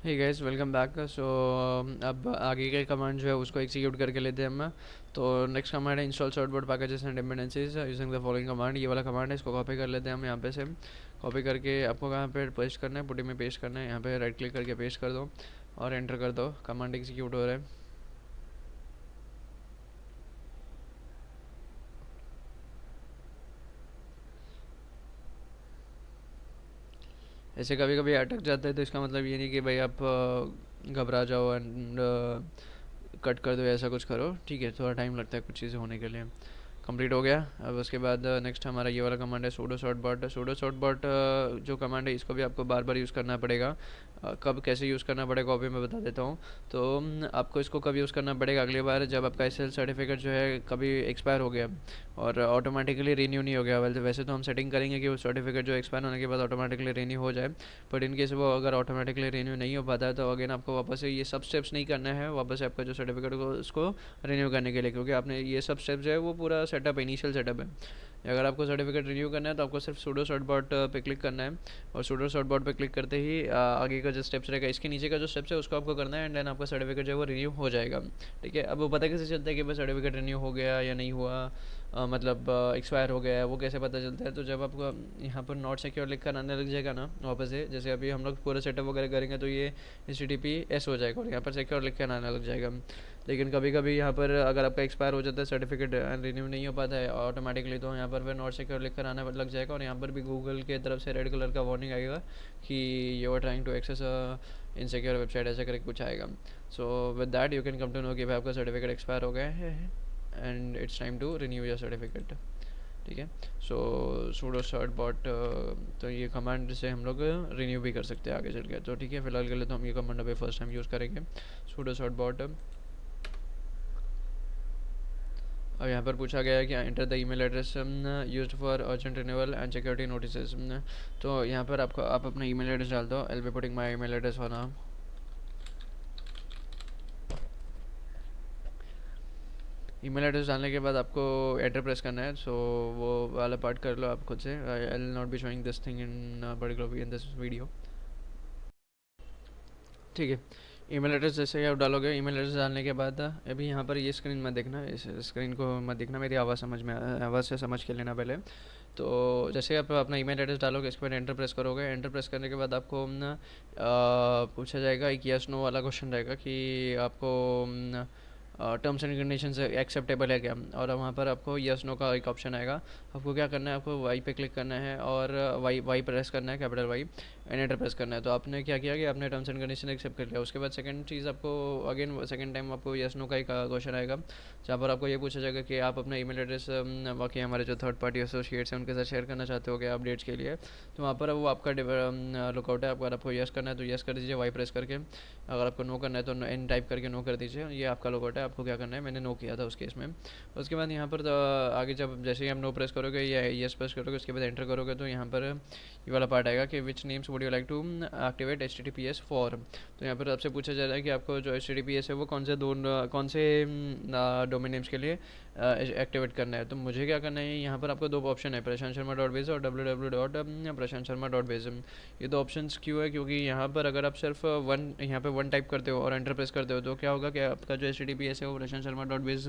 हे guys, welcome back. So अब आगे के कमांड जो है उसको एग्जीक्यूट करके लेते हैं हम। तो नेक्स्ट कमांड है install certbot packages and dependencies using the following command. ये वाला कमांड है, इसको कॉपी कर लेते हैं हम यहाँ पे से। कॉपी करके आपको कहाँ पे पेस्ट करना है, पुटी में पेस्ट करना है। यहाँ पे राइट क्लिक करके पेस्ट कर दो और एंटर कर दो। कमांड एग्जीक्यूट हो रहा है। ऐसे कभी कभी अटक जाता है तो इसका मतलब ये नहीं कि भाई आप घबरा जाओ एंड कट कर दो, ऐसा कुछ करो। ठीक है, थोड़ा टाइम लगता है कुछ चीज़ें होने के लिए। कंप्लीट हो गया। अब उसके बाद नेक्स्ट हमारा ये वाला कमांड है sudo certbot. Sudo certbot जो कमांड है इसको भी आपको बार बार यूज़ करना पड़ेगा। कब कैसे यूज़ करना पड़ेगा वो भी मैं बता देता हूँ। तो आपको इसको कब यूज़ करना पड़ेगा, अगली बार जब आपका एस सर्टिफिकेट जो है कभी एक्सपायर हो गया और ऑटोमेटिकली रीन्यू नहीं हो गया। वैसे तो हम सेटिंग करेंगे कि वो सर्टिफिकेट जो एक्सपायर होने के बाद ऑटोमेटिकली रीन्यू हो जाए। बट इन केस वो अगर ऑटोमेटिकली रीन्यू नहीं हो पाता है तो अगेन आपको वापस से ये सब स्टेप्स नहीं करना है, वापस से आपका जो सर्टिफिकेट को उसको रिन्यू करने के लिए, क्योंकि आपने ये सब स्टेप जो है वो पूरा सेटअप इनिशियल सेटअप है। अगर आपको सर्टिफिकेट रिन्यू करना है तो आपको सिर्फ सूडो शॉर्ट बॉट पे क्लिक करना है। और सूडो शॉर्ट बॉट पे क्लिक करते ही आगे का जो स्टेप्स रहेगा, इसके नीचे का जो स्टेप्स है उसको आपको करना है एंड देन आपका सर्टिफिकेट जो है वो रिन्यू हो जाएगा। ठीक है, अब वो पता कैसे चलता है कि भाई सर्टिफिकेट रिन्यू हो गया या नहीं हुआ, मतलब एक्सपायर हो गया है, वो कैसे पता चलता है? तो जब आपको यहाँ पर नॉट सिक्योर लिख कर आने लग जाएगा ना वापस से, जैसे अभी हम लोग पूरा सेटअप वगैरह करेंगे तो ये HTTPS हो जाएगा और यहाँ पर सिक्योर लिख कर आने लग जाएगा। लेकिन कभी कभी यहाँ पर अगर आपका एक्सपायर हो जाता है सर्टिफिकेट, रिन्यू नहीं हो पाता है ऑटोमेटिकली, तो यहाँ पर फिर नॉट सिक्योर लिख कर आना लग जाएगा और यहाँ पर भी गूगल के तरफ से रेड कलर का वार्निंग आएगा कि you are trying to access insecure website, ऐसा करके कुछ आएगा। So with that you can come to know कि भाई आपका सर्टिफिकेट एक्सपायर हो गया है and it's time to renew your certificate. ठीक है। सो सूडो शॉर्ट बॉट, तो ये कमांड से हम लोग रिन्यू भी कर सकते हैं आगे चल के। तो ठीक है, फिलहाल के लिए तो हम ये कमांड अभी फर्स्ट टाइम यूज़ करेंगे, सूडो शॉर्ट बॉट। अब यहाँ पर पूछा गया है कि enter the email address used for urgent renewal and security notices. तो यहाँ पर आपको आप अपना ईमेल एड्रेस डाल दो। I be putting my email address for now. Email address डालने के बाद आपको एंटर प्रेस करना है। सो वो वाला पार्ट कर लो आप खुद से। I will not be showing this thing in particular in this video. ठीक है, ईमेल एड्रेस जैसे ही आप डालोगे, ईमेल एड्रेस डालने के बाद अभी यहाँ पर ये स्क्रीन मत देखना, इस स्क्रीन को मत देखना, मेरी आवाज़ समझ में आवाज़ से समझ के लेना पहले। तो जैसे आप अपना ईमेल एड्रेस डालोगे, इसके बाद एंटर प्रेस करोगे। एंटर प्रेस करने के बाद आपको पूछा जाएगा एक यस नो वाला क्वेश्चन रहेगा कि आपको टर्म्स एंड कंडीशन एक्सेप्टेबल है क्या, और वहाँ पर आपको यस नो का एक ऑप्शन आएगा। आपको क्या करना है, आपको वाई पे क्लिक करना है और वाई वाई प्रेस करना है, capital Y, and enter press करना है। तो आपने क्या किया कि आपने टर्म्स एंड कंडीशन एक्सेप्ट कर लिया। उसके बाद सेकंड चीज़ आपको अगेन सेकंड टाइम आपको यस नो का एक क्वेश्चन आएगा, जहाँ पर आपको ये पूछा जाएगा कि आप अपना ईमेल एड्रेस बाकी हमारे जो थर्ड पार्टी एसोसिएट्स हैं उनके साथ शेयर करना चाहते हो क्या अपडेट्स के लिए। तो वहाँ पर वो आपका लुकआउट है। अगर आपको यस करना है तो यस कर दीजिए वाई प्रेस करके, अगर आपको नो करना है तो एन टाइप करके नो कर दीजिए। ये आपका लुकआउट है, आपको क्या करना है, मैंने नो किया था उस केस में। उसके बाद यहाँ पर आगे जब जैसे ही आप नो प्रेस करोगे या यस प्रेस करोगे, उसके बाद एंटर करोगे तो यहाँ पर ये वाला पार्ट आएगा कि which names would you like to activate HTTPS for. तो यहाँ पर आपसे पूछा जा रहा है कि आपको जो HTTPS है वो कौन से डोमेन नेम्स के लिए एक्टिवेट करना है। तो मुझे क्या करना है, यहाँ पर आपको दो ऑप्शन है, प्रशांत शर्मा डॉट बेज और www.prashantSharma.biz। ये दो ऑप्शंस क्यों है, क्योंकि यहाँ पर अगर आप सिर्फ वन यहाँ पे वन टाइप करते हो और एंटर प्रेस करते हो तो क्या होगा कि आपका जो HTTPS है वो prashantSharma.biz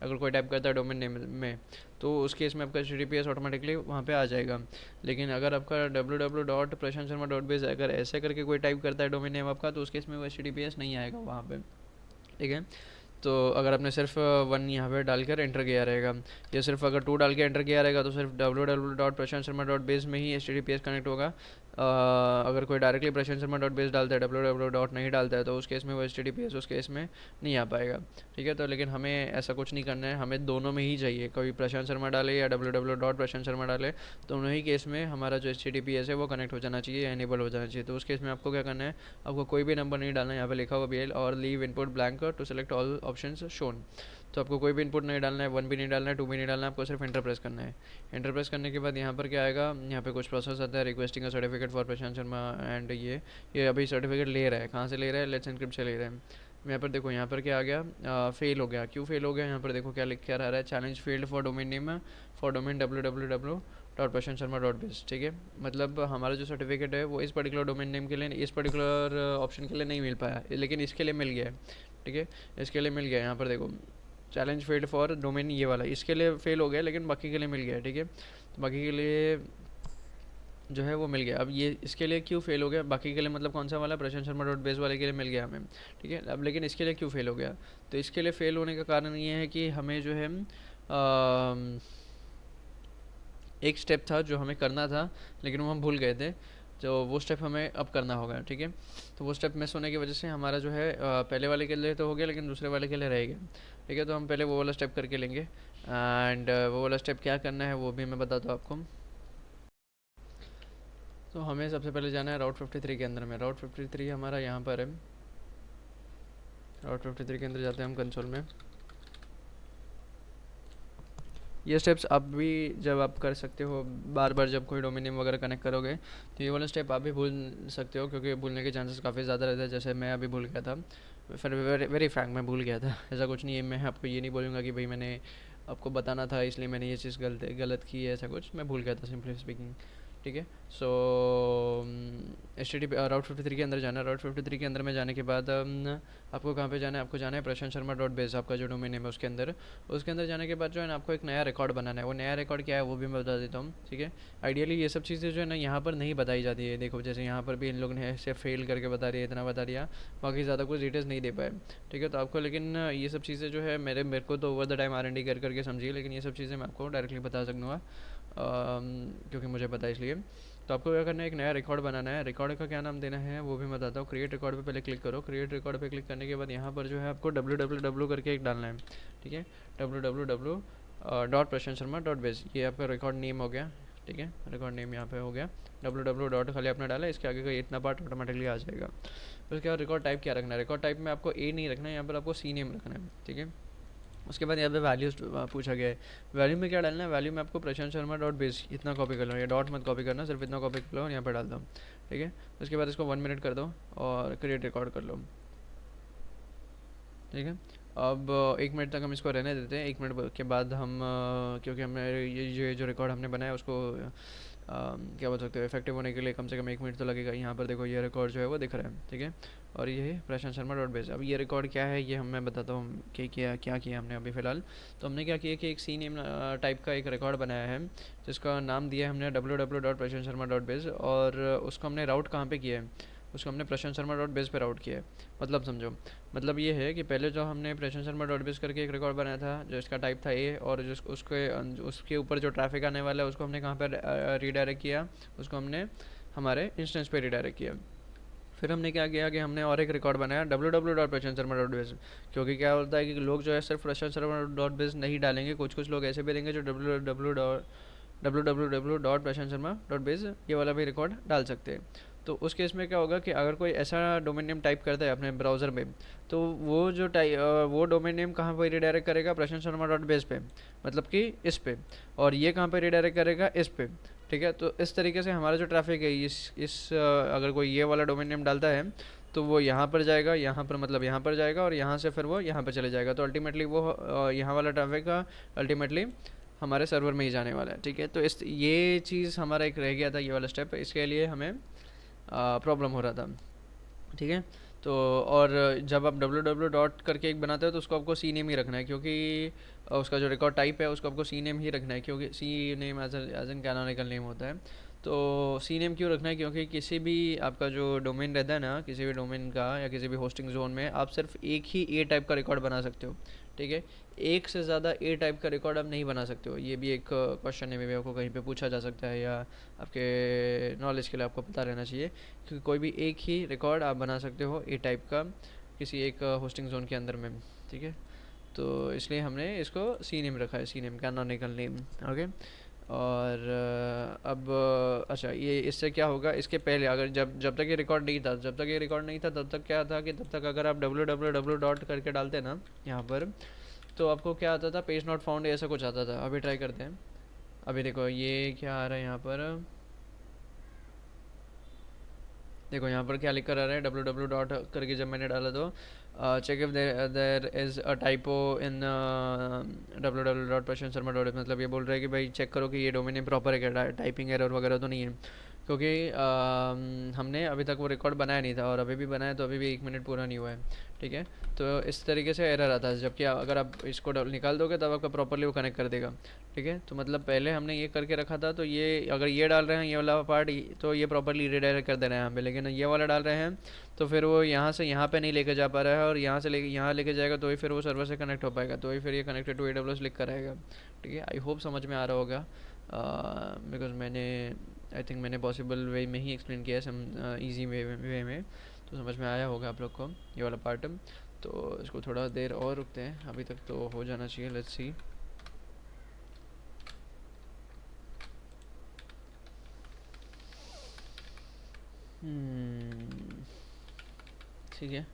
अगर कोई टाइप करता है डोमेन नेम में तो उस केस में आपका HTTPS ऑटोमेटिकली वहाँ पे आ जाएगा। लेकिन अगर आपका www.prashantSharma.biz अगर ऐसे करके कोई टाइप करता है डोमेन नेम आपका, तो उस केस में वो HTTPS नहीं आएगा वहाँ पे। ठीक है, तो अगर आपने सिर्फ वन यहाँ पे डालकर एंटर किया रहेगा, या सिर्फ अगर टू डाल के एंटर किया रहेगा तो सिर्फ www.prashantSharma.biz में ही HTTPS कनेक्ट होगा। अगर कोई डायरेक्टली prashantSharma.biz डालता है, www. नहीं डालता है, तो उस केस में वो HTTPS उस केस में नहीं आ पाएगा। ठीक है, तो लेकिन हमें ऐसा कुछ नहीं करना है, हमें दोनों में ही चाहिए, कोई प्रशांत शर्मा डाले या www.prashantSharma डाले, दोनों ही केस में हमारा जो HTTPS है वो कनेक्ट हो जाना चाहिए, एनेबल हो जाना चाहिए। तो उस केस में आपको क्या करना है, आपको कोई भी नंबर नहीं डालना है, यहाँ पे लिखा हुआ BL और leave input blank to select all options shown. तो आपको कोई भी इनपुट नहीं डालना है, वन भी नहीं डालना है, टू भी नहीं डालना है, आपको सिर्फ एंटर प्रेस करना है। एंटर प्रेस करने के बाद यहाँ पर क्या आएगा, यहाँ पे कुछ प्रोसेस आता है, requesting a certificate for Prashant Sharma and ये अभी सर्टिफिकेट ले रहा है, कहाँ से ले रहा है, लेट्स एनक्रिप्ट से ले रहा है। यहाँ पर देखो, यहाँ पर क्या आ गया, फेल हो गया। क्यों फेल हो गया, यहाँ पर देखो क्या लिख के आ रहा है, challenge failed for domain name, for domain dot Prashant Sharma dot base, ठीक है। मतलब हमारा जो सर्टिफिकेट है वो इस पर्टिकुलर डोमेन नेम के लिए, इस पर्टिकुलर ऑप्शन के लिए नहीं मिल पाया, लेकिन इसके लिए मिल गया है, ठीक है। इसके लिए मिल गया, यहाँ पर देखो चैलेंज फेल्ड फॉर डोमेन, ये वाला इसके लिए फेल हो गया, लेकिन बाकी के लिए मिल गया, ठीक है। तो बाकी के लिए जो है वो मिल गया। अब ये इसके लिए क्यों फेल हो गया, बाकी के लिए मतलब कौन सा वाला, प्रशांत शर्मा डॉट बेस वाले के लिए मिल गया हमें, ठीक है। अब लेकिन इसके लिए क्यों फेल हो गया, तो इसके लिए फेल होने का कारण ये है कि हमें जो है एक स्टेप था जो हमें करना था, लेकिन वो हम भूल गए थे, तो वो स्टेप हमें अब करना होगा, ठीक है। तो वो स्टेप मिस होने की वजह से हमारा जो है पहले वाले के लिए तो हो गया, लेकिन दूसरे वाले के लिए रह गया, ठीक है। तो हम पहले वो वाला स्टेप करके लेंगे, एंड वो वाला स्टेप क्या करना है वो भी मैं बताता हूँ आपको। तो हमें सबसे पहले जाना है राउट 53 के अंदर में। राउट 53 हमारा यहाँ पर है। राउट 53 के अंदर जाते हैं हम कंसोल में। ये स्टेप्स आप भी जब आप कर सकते हो, बार बार जब कोई डोमेन नेम वगैरह कनेक्ट करोगे, तो ये वाला स्टेप आप भी भूल सकते हो, क्योंकि भूलने के चांसेस काफ़ी ज़्यादा रहते हैं। जैसे मैं अभी भूल गया था, फिर वेरी फ्रैंक मैं भूल गया था। ऐसा कुछ नहीं है, मैं आपको ये नहीं बोलूँगा कि भाई मैंने आपको बताना था इसलिए मैंने ये चीज़ गलत की है, ऐसा कुछ। मैं भूल गया था सिंपली स्पीकिंग, ठीक है। सो एच टी टी राउट 53 के अंदर जाना है। राउट 53 के अंदर में जाने के बाद आपको कहाँ पे जाना है, आपको जाना है प्रशांत शर्मा डॉट बेस, आपका जो डोमेन नेम है उसके अंदर। उसके अंदर जाने के बाद जो है ना आपको एक नया रिकॉर्ड बनाना है। वो नया रिकॉर्ड क्या है वो भी मैं बता देता हूँ, ठीक है। आइडियली ये सब चीज़ें जो है ना यहाँ पर नहीं बताई जाती है। देखो जैसे यहाँ पर भी इन लोगों ने ऐसे फेल करके बता दिया, इतना बता दिया, बाकी ज़्यादा कुछ डिटेल्स नहीं दे पाए, ठीक है। तो आपको लेकिन ये सब चीज़ें जो है मेरे को तो ओवर द टाइम R&D करके समझिए, लेकिन ये सब चीज़ें मैं आपको डायरेक्टली बता सकूँगा, क्योंकि मुझे पता है इसलिए। तो आपको क्या करना है, एक नया रिकॉर्ड बनाना है। रिकॉर्ड का क्या नाम देना है वो भी मैं बताता हूँ। क्रिएट रिकॉर्ड पे पहले क्लिक करो। क्रिएट रिकॉर्ड पे क्लिक करने के बाद यहाँ पर जो है आपको www करके एक डालना है, ठीक है। www dot Prashant Sharma dot base, ये आपका रिकॉर्ड नेम हो गया, ठीक है। रिकॉर्ड नेम यहाँ पे हो गया, www डॉट खाली आपने डाला, इसके आगे का इतना पार्ट ऑटोमेटिकली आ जाएगा। फिर उसके बाद रिकॉर्ड टाइप क्या रखना है, रिकॉर्ड टाइप में आपको ए नहीं रखना है, यहाँ पर आपको सी नेम रखना है, ठीक है। उसके बाद यहाँ पे वैल्यूज पूछा गया है। वैल्यू में क्या डालना है, वैल्यू में आपको प्रशांत शर्मा डॉट बेस इतना कॉपी कर लो, ये डॉट मत कॉपी करना, सिर्फ इतना कॉपी कर लो और यहाँ पे डाल दो, ठीक है। उसके बाद इसको 1 मिनट कर दो और क्रिएट रिकॉर्ड कर लो, ठीक है। अब 1 मिनट तक हम इसको रहने देते हैं। 1 मिनट के बाद हम क्योंकि हमने ये जो रिकॉर्ड हमने बनाया उसको क्या बोल सकते हो, इफेक्टिव होने के लिए कम से कम 1 मिनट तो लगेगा। यहाँ पर देखो ये रिकॉर्ड जो है वो दिख रहा है, ठीक है। और ये है प्रशांत शर्मा डॉट बेस। अब ये रिकॉर्ड क्या है ये मैं बताता हूँ कि क्या किया हमने अभी फ़िलहाल। तो हमने क्या किया कि एक सी नेम टाइप का एक रिकॉर्ड बनाया है, जिसका नाम दिया है हमने www dot Prashant Sharma dot base, और उसको हमने राउट कहाँ पे किया है, उसको हमने प्रशांत शर्मा डॉट बेस पे राउट किया है। मतलब समझो, मतलब ये है कि पहले जो हमने प्रशांत शर्मा डॉट बेस करके एक रिकॉर्ड बनाया था जो इसका टाइप था ए, और जिस उसके ऊपर जो ट्रैफिक आने वाला है उसको हमने कहाँ पर रीडायरेक्ट किया, उसको हमने हमारे इंस्टेंस पे रीडायरेक्ट किया। फिर हमने क्या किया कि हमने और एक रिकॉर्ड बनाया www dot Prashant Sharma dot base, क्योंकि क्या होता है कि लोग जो है सिर्फ प्रशांत शर्मा डॉट बेस नहीं डालेंगे, कुछ लोग ऐसे भी देंगे जो www dot Prashant Sharma dot base ये वाला भी रिकॉर्ड डाल सकते हैं। तो उस केस में क्या होगा कि अगर कोई ऐसा डोमेन नेम टाइप करता है अपने ब्राउज़र में, तो वो डोमेन नेम कहाँ पर रिडायरेक्ट करेगा, प्रशांत शर्मा डॉट बेस पे, मतलब कि इस पे, और ये कहाँ पे रिडायरेक्ट करेगा, इस पे, ठीक है। तो इस तरीके से हमारा जो ट्रैफिक है अगर कोई ये वाला डोमेन नेम डालता है तो वो यहाँ पर जाएगा, यहाँ पर मतलब यहाँ पर जाएगा, और यहाँ से फिर वो यहाँ पर चले जाएगा। तो अल्टीमेटली वो यहाँ वाला ट्रैफिक का अल्टीमेटली हमारे सर्वर में ही जाने वाला है, ठीक है। तो इस ये चीज़ हमारा एक रह गया था, ये वाला स्टेप, इसके लिए हमें प्रॉब्लम हो रहा था, ठीक है। तो और जब आप www डॉट करके एक बनाते हो तो उसको आपको सी नेम ही रखना है, क्योंकि उसका जो रिकॉर्ड टाइप है उसको आपको सी नेम ही रखना है, क्योंकि C name as an canonical name होता है। तो सी नेम क्यों रखना है, क्योंकि किसी भी आपका जो डोमेन रहता है ना, किसी भी डोमेन का या किसी भी होस्टिंग जोन में आप सिर्फ एक ही ए टाइप का रिकॉर्ड बना सकते हो, ठीक है। एक से ज़्यादा ए टाइप का रिकॉर्ड आप नहीं बना सकते हो। ये भी एक क्वेश्चन है, मे बी आपको कहीं पे पूछा जा सकता है, या आपके नॉलेज के लिए आपको पता रहना चाहिए, क्योंकि कोई भी एक ही रिकॉर्ड आप बना सकते हो ए टाइप का किसी एक होस्टिंग जोन के अंदर में, ठीक है। तो इसलिए हमने इसको सी नेम रखा है, C name canonical name, okay. और अब अच्छा, ये इससे क्या होगा, इसके पहले अगर जब तक ये रिकॉर्ड नहीं था, तब तक क्या था कि तब तक अगर आप www डॉट करके डालते ना यहाँ पर, तो आपको क्या आता था, पेज नॉट फाउंड ऐसा कुछ आता था। अभी ट्राई करते हैं। अभी देखो ये क्या आ रहा है यहाँ पर, देखो यहाँ पर क्या लिख कर आ रहा है, डब्ल्यू डब्ल्यू डॉट करके जब मैंने डाला तो check if there is a typo in W W dot Prashant Sharma dot, मतलब ये बोल रहा है कि भाई चेक करो कि ये डोमेन नेम प्रॉपर है क्या, टाइपिंग एरर वगैरह तो नहीं है, क्योंकि हमने अभी तक वो रिकॉर्ड बनाया नहीं था और अभी भी बनाया तो अभी भी 1 मिनट पूरा नहीं हुआ है। ठीक है, तो इस तरीके से एरर आता है, जबकि अगर आप इसको निकाल दोगे तब आपका प्रॉपरली वो कनेक्ट कर देगा। ठीक है, तो मतलब पहले हमने ये करके रखा था, तो ये अगर ये डाल रहे हैं ये वाला पार्ट, तो ये प्रॉपरली रिडायरेक्ट कर दे रहे हैं यहाँ पे, लेकिन ये वाला डाल रहे हैं तो फिर वो यहाँ से यहाँ पे नहीं लेके जा पा रहा है, और यहाँ से लेके यहाँ लेके जाएगा तो ही फिर वो सर्वर से कनेक्ट हो पाएगा, तो ही फिर ये कनेक्टेड टू AWS लिख कर आएगा। ठीक है, आई होप समझ में आ रहा होगा, बिकॉज मैंने आई थिंक मैंने पॉसिबल वे में ही एक्सप्लेन किया है, सम ईजी वे में, तो समझ में आया होगा आप लोग को ये वाला पार्ट। तो इसको थोड़ा देर और रुकते हैं, अभी तक तो हो जाना चाहिए, लेट्स सी। ठीक है,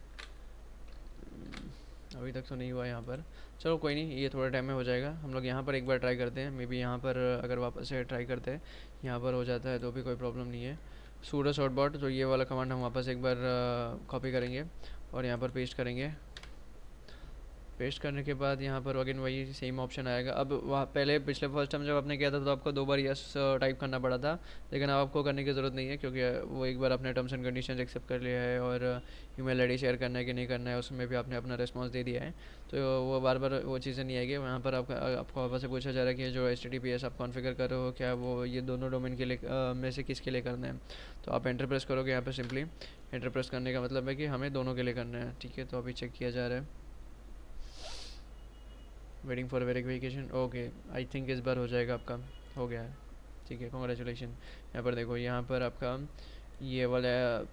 अभी तक तो नहीं हुआ यहाँ पर, चलो कोई नहीं, ये थोड़ा टाइम में हो जाएगा। हम लोग यहाँ पर एक बार ट्राई करते हैं, मे बी यहाँ पर अगर वापस से ट्राई करते हैं यहाँ पर हो जाता है तो भी कोई प्रॉब्लम नहीं है। सूडो शॉर्टबॉट, तो ये वाला कमांड हम वापस एक बार कॉपी करेंगे और यहाँ पर पेस्ट करेंगे। पेस्ट करने के बाद यहाँ पर अगेन वही सेम ऑप्शन आएगा। अब वहाँ पहले पिछले फर्स्ट टाइम जब आपने किया था तो आपको 2 बार यस टाइप करना पड़ा था, लेकिन अब आपको करने की ज़रूरत नहीं है, क्योंकि वो एक बार आपने टर्म्स एंड कंडीशंस एक्सेप्ट कर लिया है और ईमेल आईडी शेयर करना है कि नहीं करना है उसमें भी आपने अपना रिस्पॉन्स दे दिया है, तो वो बार बार वो चीज़ें नहीं आएगी। वहाँ पर आपको वापस से पूछा जा रहा है कि जो HTTPS आप कॉन्फ़िगर कर रहे हो क्या वो ये दोनों डोमेन के लिए में से किसके लिए करना है, तो आप एंटर प्रेस करोगे यहाँ पर। सिंपली एंटर प्रेस करने का मतलब है कि हमें दोनों के लिए करना है। ठीक है, तो अभी चेक किया जा रहा है, waiting for verification. Okay, I think इस बार हो जाएगा आपका, हो गया है। ठीक है, कॉन्ग्रेचुलेशन। यहाँ पर देखो, यहाँ पर आपका ये वाला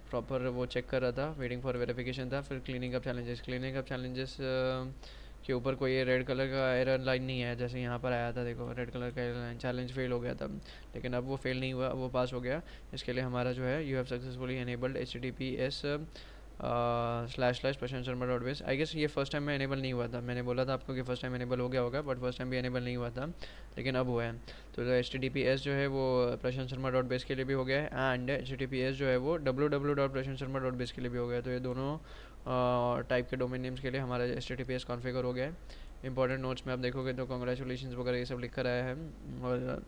प्रॉपर वो चेक कर रहा था, वेटिंग फॉर वेरिफिकेशन था, फिर cleaning up challenges, cleaning up challenges के ऊपर कोई रेड कलर का एरर लाइन नहीं है, जैसे यहाँ पर आया था, देखो रेड कलर का एरर लाइन, चैलेंज फेल हो गया था, लेकिन अब वो फेल नहीं हुआ, वो पास हो गया। इसके लिए हमारा जो है you have successfully enabled HTTPS / Prashant Sharma dot base. I guess ये फर्स्ट टाइम में एनेबल नहीं हुआ था, मैंने बोला था आपको कि फर्स्ट टाइम एनेबल हो गया होगा, बट फर्स्ट टाइम भी एनेबल नहीं हुआ था, लेकिन अब हुआ है। तो HTTPS जो है वो प्रशांत शर्मा डॉट बेस के लिए भी हो गया है, एंड HTTPS जो है वो www dot Prashant Sharma dot base के लिए भी हो गया है। तो ये दोनों टाइप के डोमेन नेम्स के लिए हमारा HTTPS कॉन्फ़िगर हो गया है। इंपॉर्टेंट नोट्स में आप देखोगे तो कॉन्ग्रेचुलेशन वगैरह ये सब लिख कर आया है, और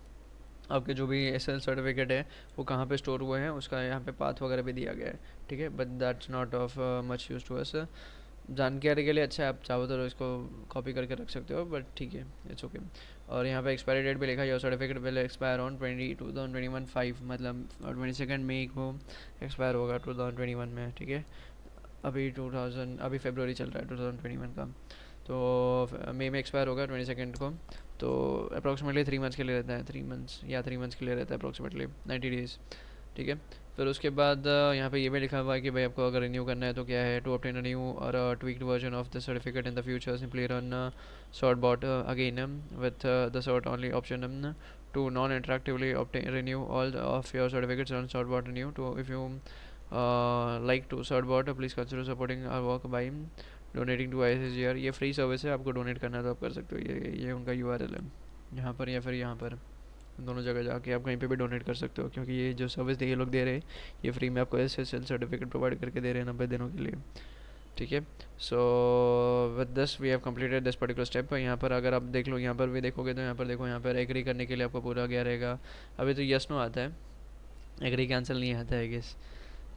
आपके जो भी SSL सर्टिफिकेट है वो कहाँ पे स्टोर हुए हैं उसका यहाँ पे पाथ वगैरह भी दिया गया है। ठीक है, but that's not of much use to us, जानकारी के लिए अच्छा है, आप चाहो तो इसको कॉपी करके रख सकते हो, बट ठीक है, इट्स ओके। और यहाँ पे एक्सपायरी डेट भी लिखा है, your certificate will expire on 2021 मतलब 22 मई को एक्सपायर होगा 2021 में। ठीक है, अभी फरवरी चल रहा है 2021 का, तो मई में एक्सपायर होगा 22 को, तो अप्रॉक्सीमेटली 3 मंथ्स के लिए रहता है, 3 मंथ्स के लिए रहता है अप्रॉक्सीमेटली 90 डेज़। ठीक है, फिर उसके बाद यहाँ पे ये भी लिखा हुआ है कि भाई आपको अगर रिन्यू करना है तो क्या है, to obtain a new or tweaked version of the certificate in the future simply run certbot again with the certonly option to non interactively obtain renew all of your certificates on certbot renew. To if you like to certbot please consider supporting our work by donating to ICGR। ये free service है, आपको donate करना है तो आप कर सकते हो, ये उनका URL है यहाँ पर, या फिर यहाँ पर दोनों जगह जाके आप कहीं पे भी डोनेट कर सकते हो, क्योंकि ये जो सर्विस ये लोग दे रहे हैं ये फ्री में आपको SSL सर्टिफिकेट प्रोवाइड करके दे रहे हैं 90 दिनों के लिए। ठीक है, so with this we have completed this particular step. यहाँ पर अगर आप देख लो, यहाँ पर भी देखोगे तो यहाँ पर देखो, यहाँ पर एग्री करने के लिए आपको पूरा गया रहेगा। अभी तो यस नो आता है, एग्री कैंसिल नहीं आता है गेस,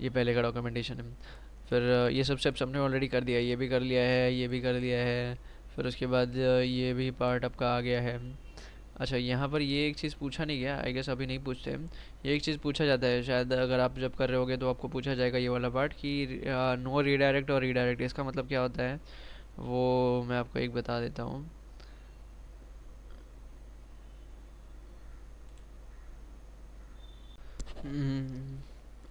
ये पहले का डॉक्यूमेंटेशन है। फिर ये सब स्टेप्स हमने ऑलरेडी कर दिया है, ये भी कर लिया है, ये भी कर लिया है, फिर उसके बाद ये भी पार्ट आपका आ गया है। अच्छा, यहाँ पर ये एक चीज़ पूछा नहीं गया, आई गेस अभी नहीं पूछते, ये एक चीज़ पूछा जाता है शायद, अगर आप जब कर रहे होगे तो आपको पूछा जाएगा ये वाला पार्ट कि नो रीडायरेक्ट और रीडायरेक्ट, इसका मतलब क्या होता है वो मैं आपको एक बता देता हूँ।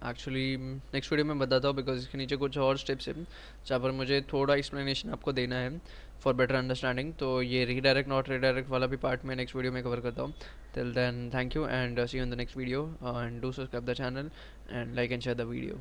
एक्चुअली नेक्स्ट वीडियो में बताता हूँ, बिकॉज इसके नीचे कुछ और स्टेप्स हैं जहाँ पर मुझे थोड़ा एक्सप्लेनेशन आपको देना है फॉर बेटर अंडरस्टैंडिंग, तो ये रीडायरेक्ट नॉट रीडायरेक्ट वाला भी पार्ट मैं नेक्स्ट वीडियो में कवर करता हूँ। Till then thank you and see you in the next video, and do subscribe the channel and like and share the video.